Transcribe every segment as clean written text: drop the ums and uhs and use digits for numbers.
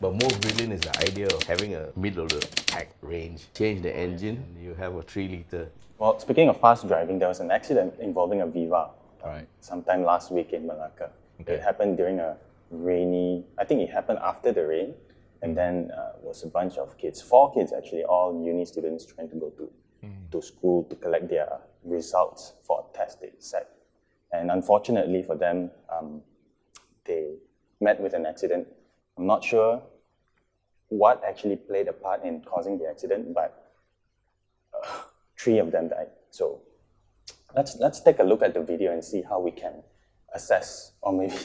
But more brilliant is the idea of having a middle of the pack range. Change the engine, you have a 3-litre. Well, speaking of fast driving, there was an accident involving a Viva sometime last week in Melaka. Okay. It happened during a rainy, I think it happened after the rain, and then was a bunch of kids, 4 kids actually, all uni students trying to go to school to collect their results for a test they set. And unfortunately for them, they met with an accident. I'm not sure what actually played a part in causing the accident, but 3 of them died. So let's take a look at the video and see how we can assess or maybe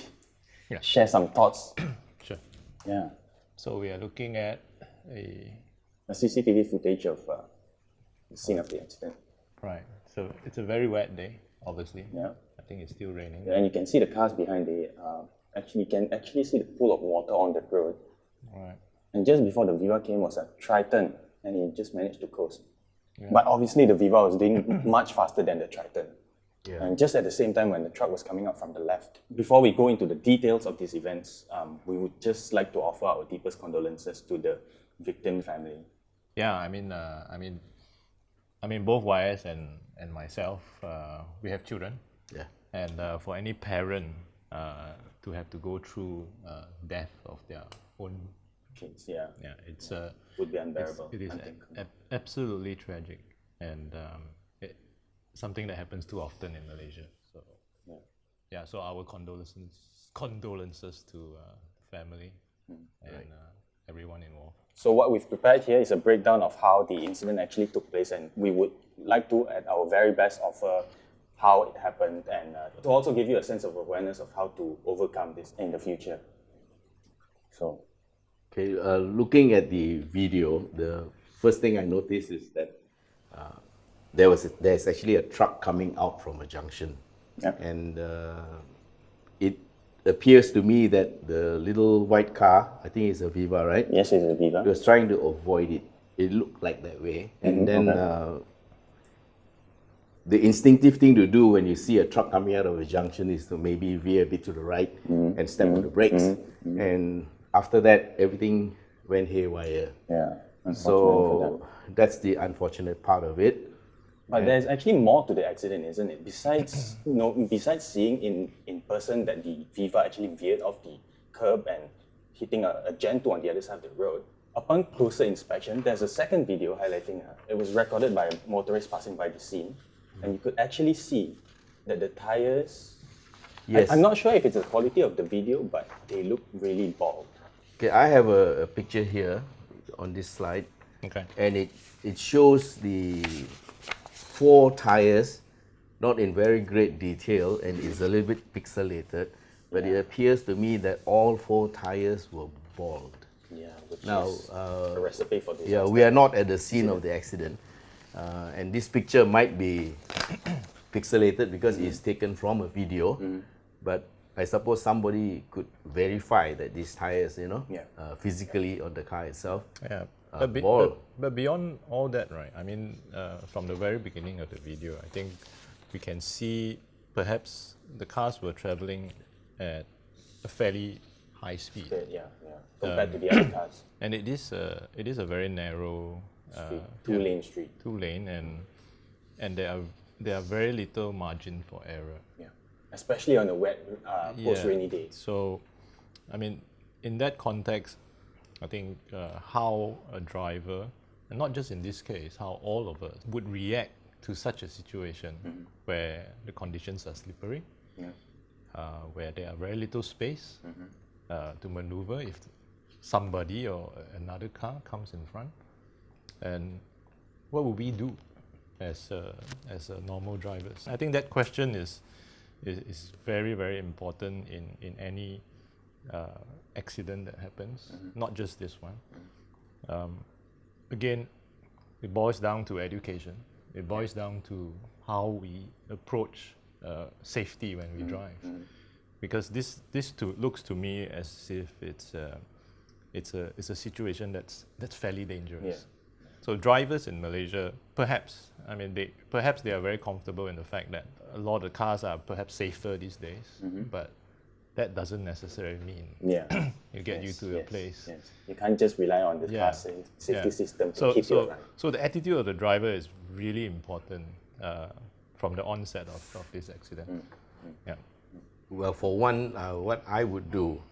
share some thoughts. Sure. Yeah. So we are looking at a CCTV footage of the scene of the accident. right. So it's a very wet day, obviously. Yeah. I think it's still raining. And you can see the cars behind the. You can actually see the pool of water on the road. Right. And just before the Viva came was a Triton, and he just managed to coast. Yeah. But obviously the Viva was doing much faster than the Triton. Yeah. And just at the same time when the truck was coming up from the left. Before we go into the details of these events, we would just like to offer our deepest condolences to the victim family. Yeah, I mean, both YS and myself, we have children. Yeah. And for any parent to have to go through death of their own kids, yeah, it's would be unbearable. It is absolutely tragic, and something that happens too often in Malaysia. So so our condolences to family and everyone involved. So what we've prepared here is a breakdown of how the incident actually took place, and we would like to, at our very best, offer how it happened and to also give you a sense of awareness of how to overcome this in the future. So, okay, looking at the video, the first thing I noticed is that there's actually a truck coming out from a junction, and it appears to me that the little white car, I think it's a Viva, right? Yes, it's a Viva. He was trying to avoid it. It looked like that way, and then the instinctive thing to do when you see a truck coming out of a junction is to maybe veer a bit to the right and step on the brakes. And after that, everything went haywire. Yeah. So that's the unfortunate part of it. But there's actually more to the accident, isn't it? Besides, besides seeing in person that the Viva actually veered off the curb and hitting a Gen 2 on the other side of the road, upon closer inspection, there's a second video highlighting it was recorded by a motorist passing by the scene, and you could actually see that the tires. Yes. I'm not sure if it's the quality of the video, but they look really bald. Okay, I have a picture here on this slide. Okay. And it shows the 4 tires, not in very great detail, and it's a little bit pixelated, but it appears to me that all 4 tires were bald. Yeah, which now, is a recipe for this. Yeah, we are not at the scene of the accident. And this picture might be pixelated because it's taken from a video, but I suppose somebody could verify that these tires, physically on the car itself, but beyond all that, right? I mean, from the very beginning of the video, I think we can see perhaps the cars were traveling at a fairly high speed. Compared to the other cars. And it is a very narrow street, 2-lane street. 2-lane, and there are very little margin for error. Yeah, especially on the wet post-rainy days. So, I mean, in that context, I think how a driver, and not just in this case, how all of us would react to such a situation where the conditions are slippery, where there are very little space to maneuver if somebody or another car comes in front, and what would we do as normal drivers? I think that question is very, very important in any accident that happens, not just this one. Again, it boils down to education. It boils down to how we approach safety when we drive, because this looks to me as if it's a situation that's fairly dangerous. Yeah. So drivers in Malaysia, perhaps they are very comfortable in the fact that a lot of cars are perhaps safer these days, but that doesn't necessarily mean you get you to your place. Yes. You can't just rely on the Yeah. car safety system to So, keep you alive. so the attitude of the driver is really important from the onset of this accident. Yeah. Well, for one, what I would do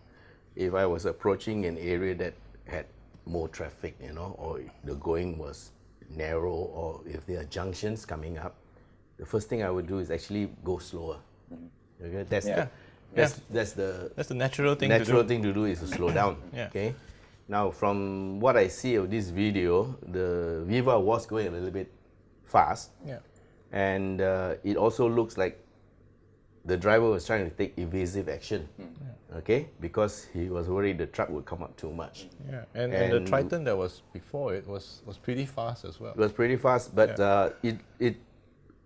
if I was approaching an area that had more traffic, or the going was narrow, or if there are junctions coming up, the first thing I would do is actually go slower. Okay? That's the natural thing thing to do is to slow down. Yeah. Okay. Now, from what I see of this video, the Viva was going a little bit fast, Yeah. and it also looks like the driver was trying to take evasive action. Okay, because he was worried the truck would come up too much. Yeah. And the Triton that was before it was pretty fast as well. It was pretty fast, but it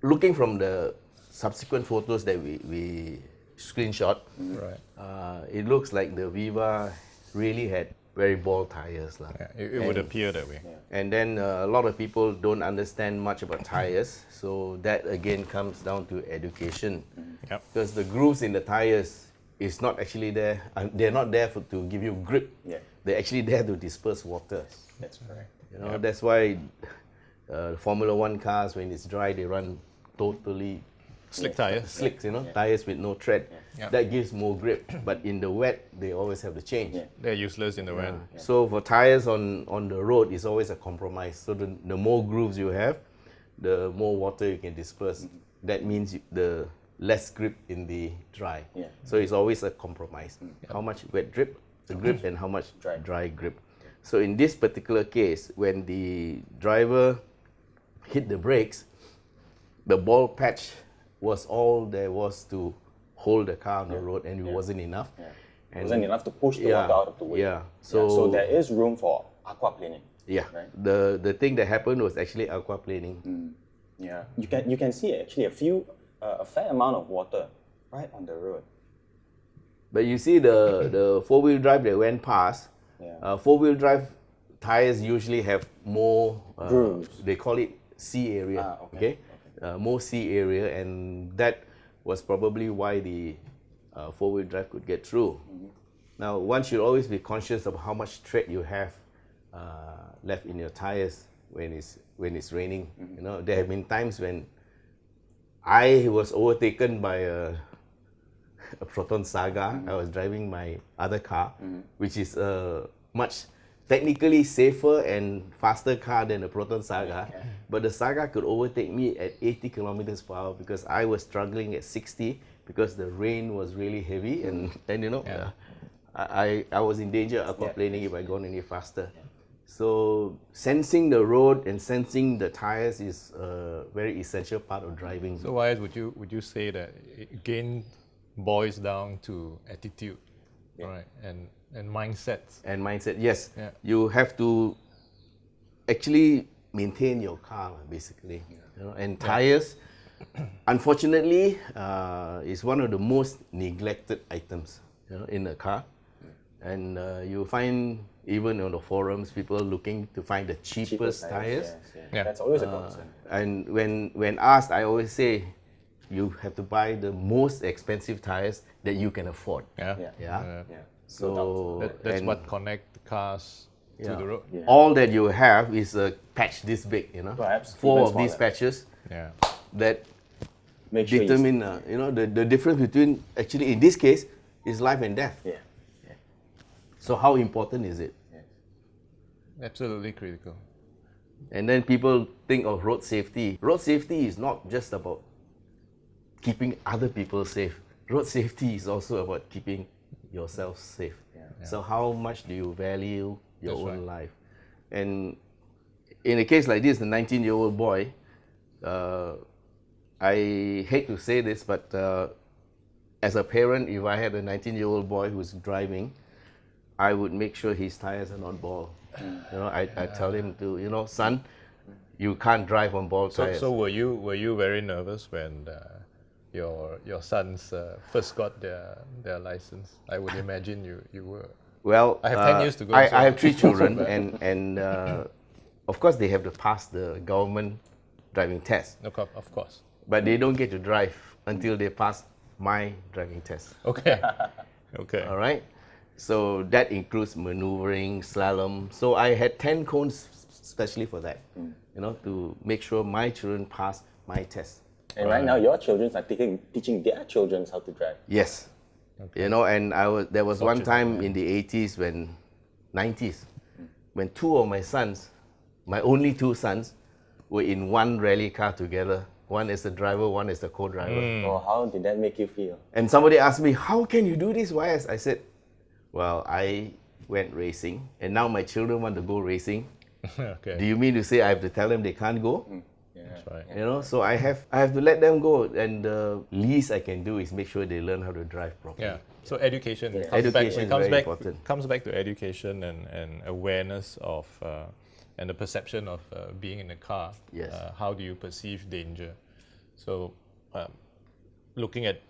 looking from the subsequent photos that we screenshot, Right. it looks like the Viva really had very bald tires. Yeah. It would appear that way. And then a lot of people don't understand much about tires, so that again comes down to education. Yep. Because the grooves in the tires is not actually there, they're not there to give you grip. Yeah. They're actually there to disperse water. That's right. That's why Formula One cars, when it's dry, they run totally Slick tires. slick, tires with no tread. Yeah. That gives more grip. But in the wet, they always have to change. Yeah. They're useless in the wet. So for tires on the road, it's always a compromise. So the more grooves you have, the more water you can disperse. That means the less grip in the dry. Yeah. So it's always a compromise. How much wet grip, and how much dry grip. So in this particular case, when the driver hit the brakes, the bald patch was all there was to hold the car on the road, and it wasn't enough. Yeah. And It wasn't enough to push the water out of the way. Yeah. So there is room for aquaplaning. Yeah. Right? The thing that happened was actually aquaplaning. Yeah. You can see actually a fair amount of water right on the road. But you see the four-wheel drive that went past, four-wheel drive tires usually have more Grooves. They call it C area. Okay. More C area, and that was probably why the four-wheel drive could get through. Now, one should always be conscious of how much tread you have left in your tires when it's raining. There have been times when I was overtaken by a Proton Saga. I was driving my other car, which is a much technically safer and faster car than the Proton Saga. But the Saga could overtake me at 80 kilometers per hour because I was struggling at 60 because the rain was really heavy, and I was in danger of aquaplaning if I gone any faster. So sensing the road and sensing the tires is a very essential part of driving. So why would you say that it again boils down to attitude, right? And mindsets. And mindset, yes. Yeah. You have to actually maintain your car, basically. And tires, unfortunately, is one of the most neglected items in a car. And you find even on the forums, people looking to find the cheapest tires. Yes. That's always a concern. And when asked, I always say, you have to buy the most expensive tires that you can afford. Yeah. So That's what connect cars to the road. All that you have is a patch this big, Perhaps 4 even of these smaller. patches Yeah. that Make sure determine, the difference between, actually in this case, is life and death. Yeah. So how important is it? Absolutely critical. And then people think of road safety. Road safety is not just about keeping other people safe. Road safety is also about keeping yourself safe. So how much do you value your That's own right. life? And in a case like this, the 19-year-old boy, I hate to say this, but as a parent, if I had a 19-year-old boy who's driving, I would make sure his tires are not bald. I tell him to, son, you can't drive on bald tires. So were you very nervous when your sons first got their license? I would imagine you were. Well, I have 10 years to go. I so- have 3 children, and of course they have to pass the government driving test, No, of course. but they don't get to drive until they pass my driving test. Okay. Okay. All right. So that includes maneuvering, slalom. So I had 10 cones especially for that, to make sure my children pass my test. And right now, your children are teaching their children how to drive. Yes. Okay. And there was one Fortunate, time in the 90s, when two of my sons, my only two sons, were in one rally car together. One is the driver, one is the co-driver. Oh, how did that make you feel? And somebody asked me, how can you do this, YS? I said, well, I went racing, and now my children want to go racing. Okay. Do you mean to say I have to tell them they can't go? That's right. So I have to let them go, and the least I can do is make sure they learn how to drive properly. Yeah. So education. Education is very important. Comes back to education and awareness of and the perception of being in a car. Yes. How do you perceive danger? So looking at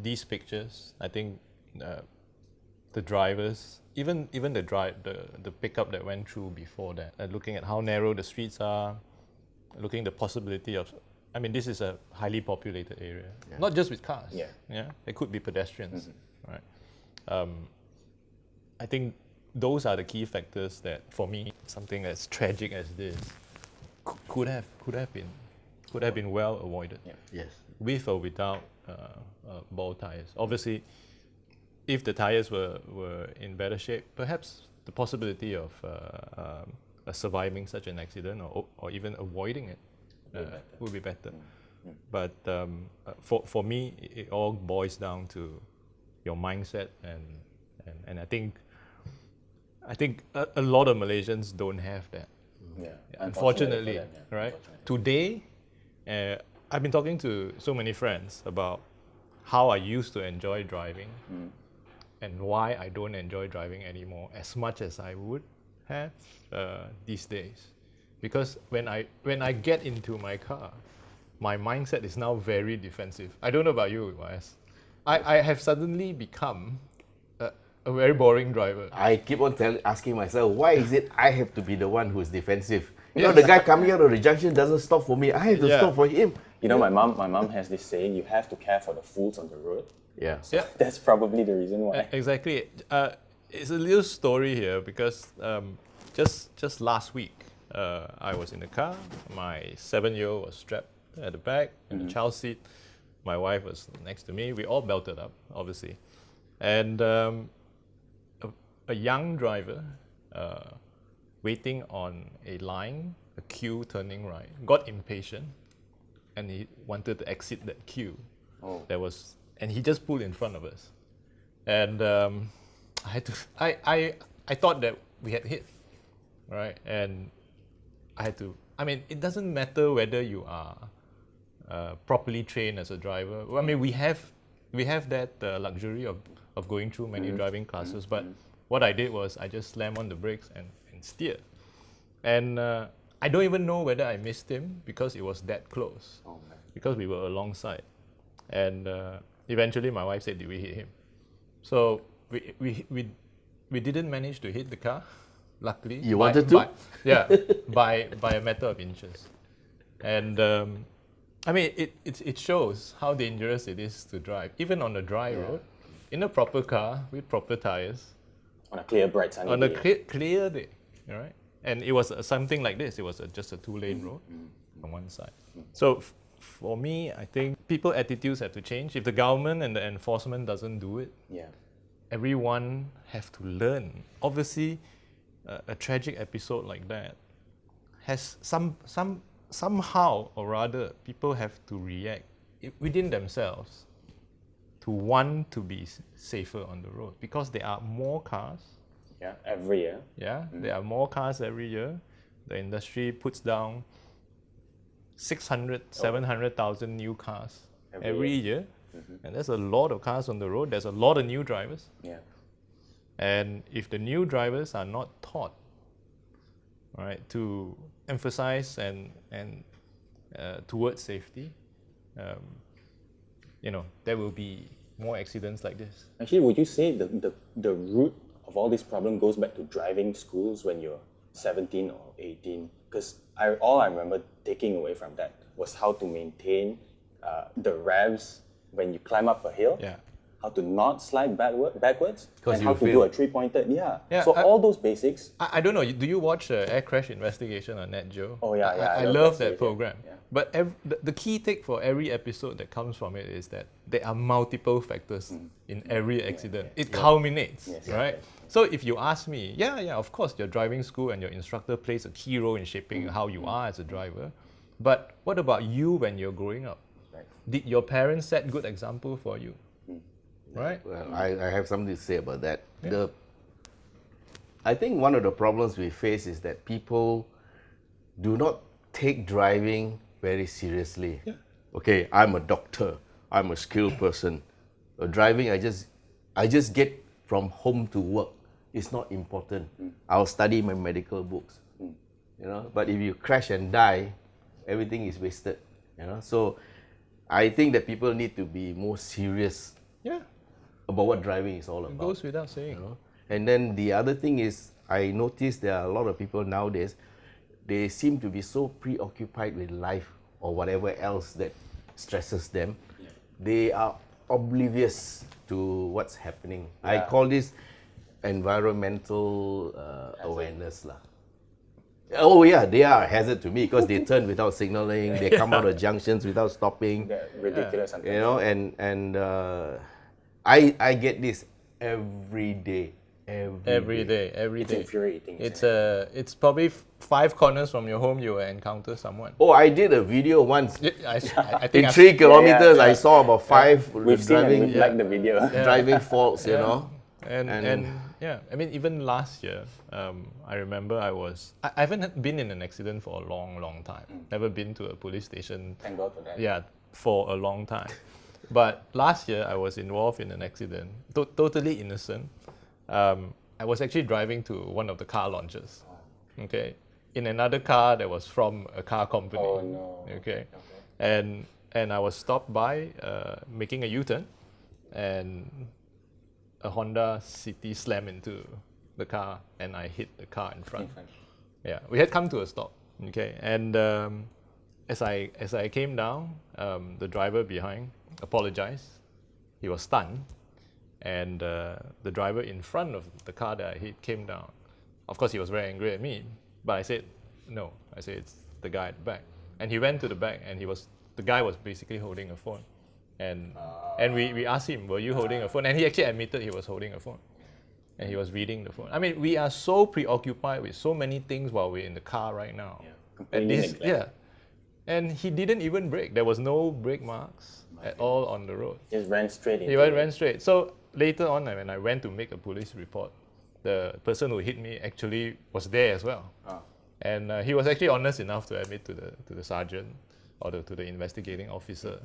these pictures, I think the drivers, even the pickup that went through before that, looking at how narrow the streets are, looking at the possibility of, I mean, this is a highly populated area, not just with cars. Yeah. There could be pedestrians, right? I think those are the key factors that, for me, something as tragic as this could have been well avoided. Yeah. Yes. With or without ball tires. Obviously, if the tires were in better shape, perhaps the possibility of surviving such an accident or even avoiding it would be better. But for me, it all boils down to your mindset, and I think a lot of Malaysians don't have that. Yeah. Unfortunately, for them, yeah. right? Unfortunately. Today, I've been talking to so many friends about how I used to enjoy driving and why I don't enjoy driving anymore as much as I would have these days. Because when I get into my car, my mindset is now very defensive. I don't know about you, Wes. I have suddenly become a very boring driver. I keep on asking myself, why is it I have to be the one who's defensive? The guy coming out of the junction doesn't stop for me. I have to stop for him. My mom has this saying: you have to care for the fools on the road. Yeah. Yeah. That's probably the reason why. Exactly. It's a little story here because just last week, I was in the car. My 7-year-old was strapped at the back in the child seat. My wife was next to me. We all belted up, obviously. And a young driver waiting on a line, a queue turning right, got impatient, and he wanted to exit that queue. Oh. And he just pulled in front of us. And I thought that we had hit, right? And it doesn't matter whether you are properly trained as a driver. I mean, we have that luxury of going through many driving classes, but what I did was I just slammed on the brakes and steered. And I don't even know whether I missed him because it was that close, because we were alongside. And eventually my wife said, did we hit him? So we didn't manage to hit the car, luckily. You wanted to? By a matter of inches. And it shows how dangerous it is to drive, even on a dry road, in a proper car with proper tires. On a clear, bright, sunny On day. a clear day, right? And it was something like this. It was just a 2-lane road on one side. So for me, I think people's attitudes have to change. If the government and the enforcement doesn't do it, everyone have to learn. Obviously, a tragic episode like that has somehow or rather people have to react within themselves to want to be safer on the road, because there are more cars. Every year. There are more cars every year. The industry puts down 700,000 new cars every year. And there's a lot of cars on the road. There's a lot of new drivers. And if the new drivers are not taught, right, to emphasize and towards safety, there will be more accidents like this. Actually, would you say the root of all this problem goes back to driving schools when you're 17 or 18? Because all I remember taking away from that was how to maintain the revs when you climb up a hill, how to not slide backwards, 'Cause and you how to do feel- a 3-pointer. Yeah. Yeah, So all those basics. I don't know. Do you watch Air Crash Investigation on Nat Geo? Oh, yeah, yeah, I I love love that that series, program. yeah. But the key take for every episode that comes from it is that there are multiple factors in every accident. It culminates, Yes. right? So if you ask me, yeah, of course, your driving school and your instructor plays a key role in shaping how you are as a driver. But what about you when you're growing up? Right. Did your parents set good example for you? Right? Well, I have something to say about that. I think one of the problems we face is that people do not take driving very seriously. Okay, I'm a doctor. I'm a skilled person. Driving, I just get from home to work. It's not important. I'll study my medical books. You know, but if you crash and die, everything is wasted. You know, so I think that people need to be more serious Yeah, about what driving is all it about. goes without saying. You know? And then the other thing is, I noticed there are a lot of people nowadays, they seem to be so preoccupied with life or whatever else that stresses them. They are oblivious to what's happening. I call this environmental awareness lah. Oh yeah, they are a hazard to me because they turn without signaling, they come out of junctions without stopping. They're ridiculous sometimes. You know, and I get this every day. Every day. It's infuriating. It's probably 5 corners from your home you will encounter someone. Oh, I did a video once. I think In I've- 3 kilometers, yeah. I saw about 5 We've seen and driving, we've liked the video. driving faults, you know. And yeah, I mean, even last year, I remember I haven't been in an accident for a long time. Never been to a police station. Thank God for that. Yeah, for a long time. But last year, I was involved in an accident, totally innocent. I was actually driving to one of the car launches. Okay, in another car that was from a car company. Oh no. Okay, and I was stopped by making a U-turn, and a Honda City slammed into the car, and I hit the car in front. Yeah, we had come to a stop. Okay, and as I came down, the driver behind apologized. He was stunned, and the driver in front of the car that I hit came down. Of course, he was very angry at me, but I said no. I said it's the guy at the back, and he went to the back, and the guy was basically holding a phone, and we asked him, were you holding a phone? And he actually admitted he was holding a phone, and he was reading the phone. I mean, we are so preoccupied with so many things while we're in the car right now. Completely neglect. And he didn't even brake. There was no brake marks at all on the road. Just ran straight into He ran straight. So later on, when I went to make a police report, the person who hit me actually was there as well. And he was actually honest enough to admit to the sergeant or to the investigating officer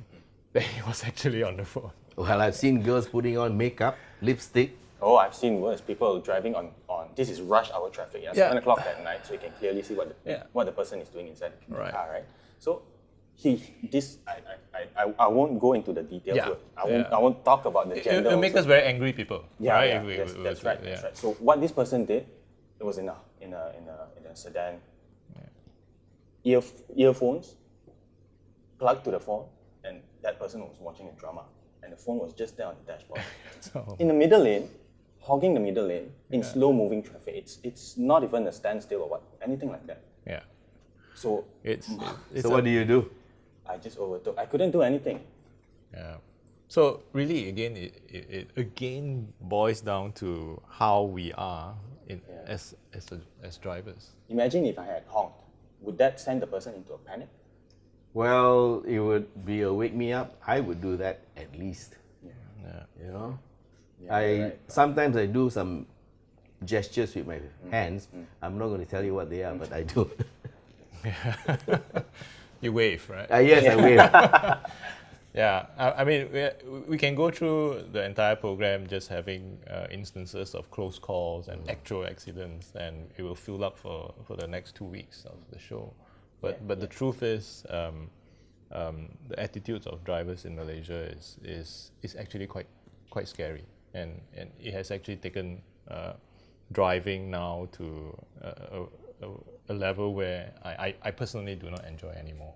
that he was actually on the phone. Well, I've seen girls putting on makeup, lipstick. Oh, I've seen worse. People driving on this is rush hour traffic. 7 o'clock at night, so you can clearly see what the person is doing inside the Right. car, right? So I won't go into the details. Yeah. I won't talk about the gender. It'll make us very angry people. Yeah, right? yeah, If we- yes, we- that's we- right. yeah. That's right. So what this person did, it was in a sedan. Earphones plugged to the phone, and that person was watching a drama, and the phone was just there on the dashboard. So- In the middle lane, hogging the middle lane in slow-moving traffic. It's not even a standstill or what anything like that. Yeah. So It's So what do you do? I just overtook. I couldn't do anything. Yeah. So really, again, it again boils down to how we are as drivers. Imagine if I had honked. Would that send the person into a panic? Well, it would be a wake me up. I would do that at least. Yeah. You know, you're right. sometimes I do some gestures with my hands. I'm not going to tell you what they are, but I do. You wave, right? Yes, I will. Yeah, I mean, we can go through the entire program just having instances of close calls and actual accidents, and it will fill up for the next 2 weeks of the show. But the truth is, the attitudes of drivers in Malaysia is actually quite scary, and it has actually taken driving now to a level where I personally do not enjoy anymore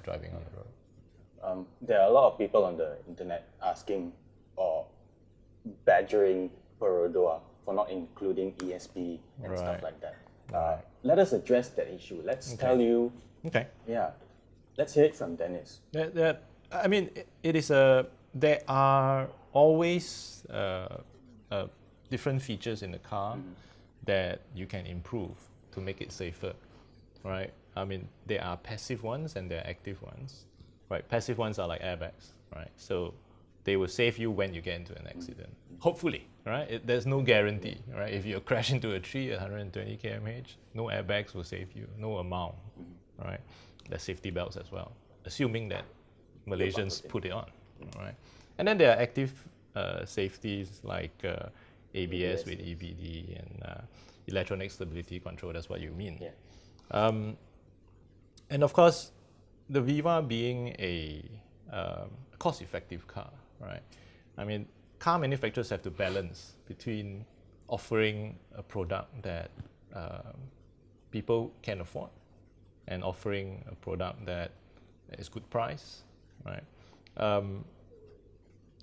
driving on the road. There are a lot of people on the internet asking or badgering Perodua for not including ESP and stuff Right. like that. Let us address that issue. Let's tell you, Okay. let's hear it from Dennis. I mean, it is a. There are always different features in the car that you can improve to make it safer, right? I mean, there are passive ones and there are active ones, right? Passive ones are like airbags, right? So they will save you when you get into an accident. Hopefully, right? There's no guarantee, right? If you crash into a tree at 120 km/h, no airbags will save you, no amount, right? There's safety belts as well, assuming that Malaysians put it on, right? And then there are active safeties like ABS with EBD and electronic stability control. That's what you mean. And of course, the Viva being a cost-effective car, right? I mean, car manufacturers have to balance between offering a product that people can afford and offering a product that is good price, right?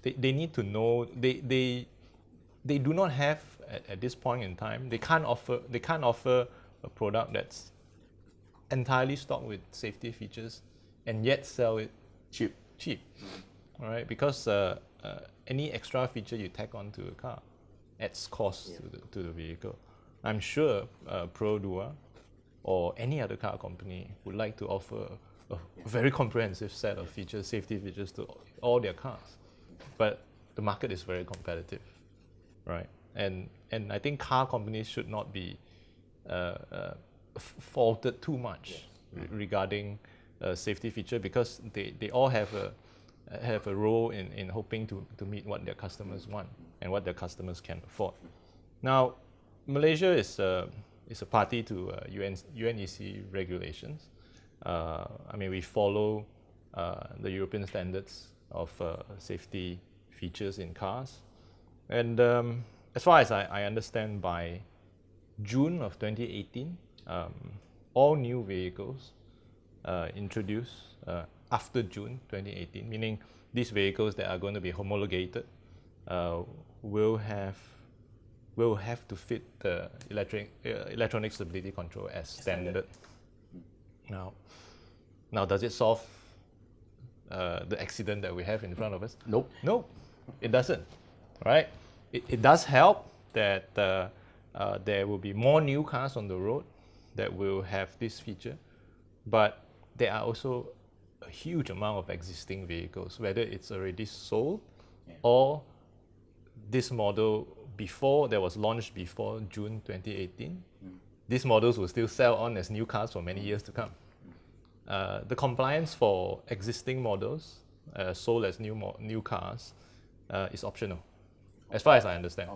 They need to know they do not have at this point in time. They can't offer a product that's entirely stocked with safety features and yet sell it cheap, all right? Because any extra feature you tack onto a car adds cost to the vehicle. I'm sure Perodua or any other car company would like to offer a very comprehensive set of features, safety features to all their cars. But the market is very competitive, right? And I think car companies should not be faulted too much regarding safety feature, because they all have a role in hoping to meet what their customers want and what their customers can afford. Now, Malaysia is a party to UNEC regulations. I mean, we follow the European standards of safety features in cars. And as far as I understand, by June of 2018, all new vehicles introduced after June 2018, meaning these vehicles that are going to be homologated, will have to fit the electronic stability control as standard. Now, does it solve the accident that we have in front of us? Nope. No, it doesn't, right? It does help that there will be more new cars on the road that will have this feature, but there are also a huge amount of existing vehicles, whether it's already sold or this model that was launched before June 2018. These models will still sell on as new cars for many years to come. The compliance for existing models sold as new cars is optional, as far as I understand.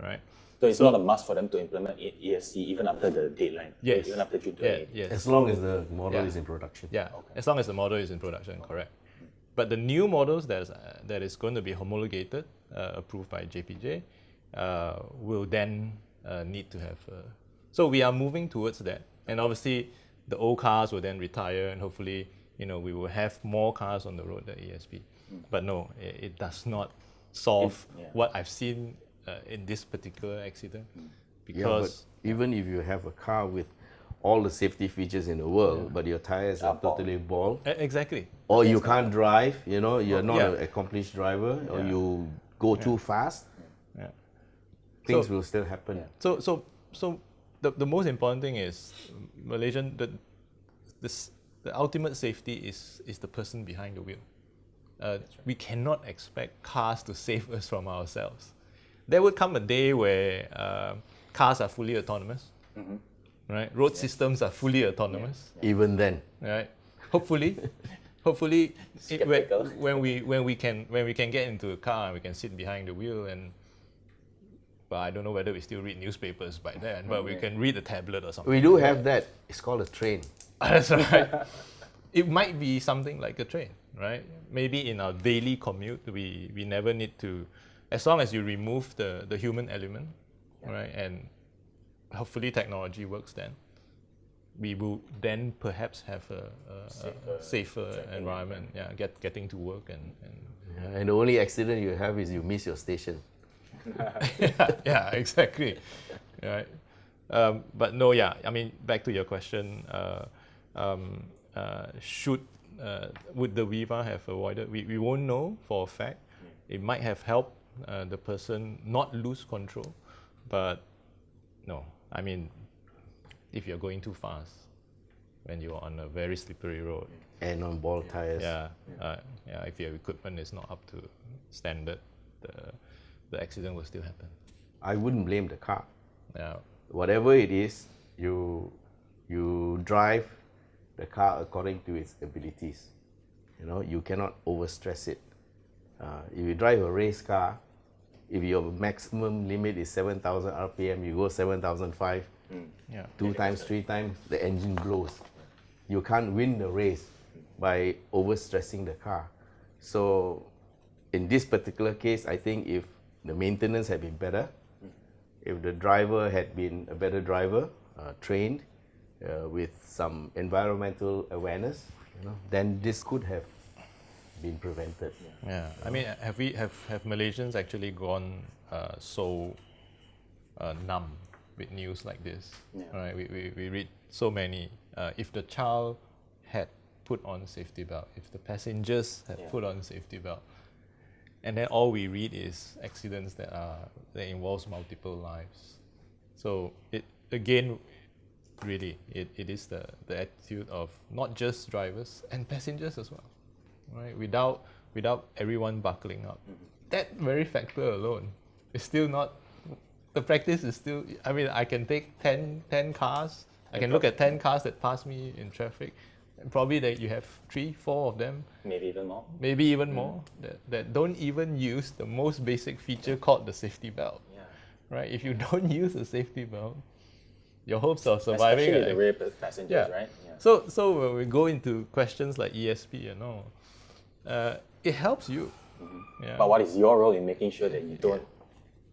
Right? So it's not a must for them to implement ESC even after the deadline. Yes. Even after June 28. Yes. As long as the model is in production. Yeah. As long as the model is in production, correct. But the new models that is going to be homologated, approved by JPJ, will then need to have. So we are moving towards that, and obviously the old cars will then retire, and hopefully, we will have more cars on the road that ESP. But no, it does not solve what I've seen in this particular accident, because but even if you have a car with all the safety features in the world, but your tires are totally bald, exactly, or you can't drive, you're not an accomplished driver, or you go too fast, things will still happen. So the most important thing is Malaysian. The ultimate safety is the person behind the wheel. We cannot expect cars to save us from ourselves. There would come a day where cars are fully autonomous, right? Road systems are fully autonomous. Even then, right? Hopefully, when we can get into a car and we can sit behind the wheel, and but I don't know whether we still read newspapers by then, but we can read a tablet or something. we do have that. It's called a train. That's right. It might be something like a train, right? Maybe in our daily commute, we never need to, as long as you remove the human element, right? And hopefully technology works then. We will then perhaps have a safer environment, getting to work and And the only accident you have is you miss your station. Yeah, exactly. Right. But no, yeah. I mean, back to your question. Would the Viva have avoided? We won't know for a fact. It might have helped the person not lose control, but no. I mean, if you're going too fast when you're on a very slippery road, And on ball tires. if your equipment is not up to standard, the accident will still happen. I wouldn't blame the car. Yeah. Whatever it is, you drive the car according to its abilities. You know, you cannot overstress it. If you drive a race car, if your maximum limit is 7,000 RPM, you go 7,005, Yeah. 2 times, 3 times, the engine blows. You can't win the race by overstressing the car. So in this particular case, I think if the maintenance had been better, if the driver had been a better driver, trained with some environmental awareness, then this could have been prevented. Yeah. I mean, have Malaysians actually gone so numb with news like this? Right. We read so many. If the child had put on safety belt, if the passengers had put on safety belt, and then all we read is accidents that involves multiple lives. So it again, really, it is the attitude of not just drivers and passengers as well, right? Without everyone buckling up, that very factor alone is still not. The practice is still. I mean, I can take 10 cars. I can look at 10 cars that pass me in traffic. And probably that you have 3, 4 of them, Maybe even more. maybe even more, that don't even use the most basic feature called the safety belt. Right? If you don't use a safety belt, your hopes of surviving. Especially the rear passengers, right? So when we go into questions like ESP and all, it helps you. Yeah. But what is your role in making sure that you don't?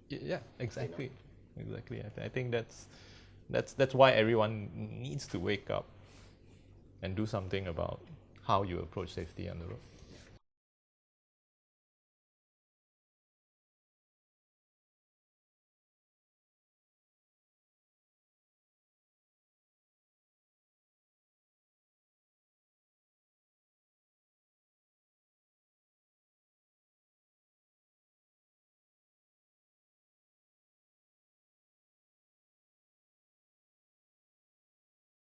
Yeah, exactly. Exactly. I think that's why everyone needs to wake up and do something about how you approach safety on the road.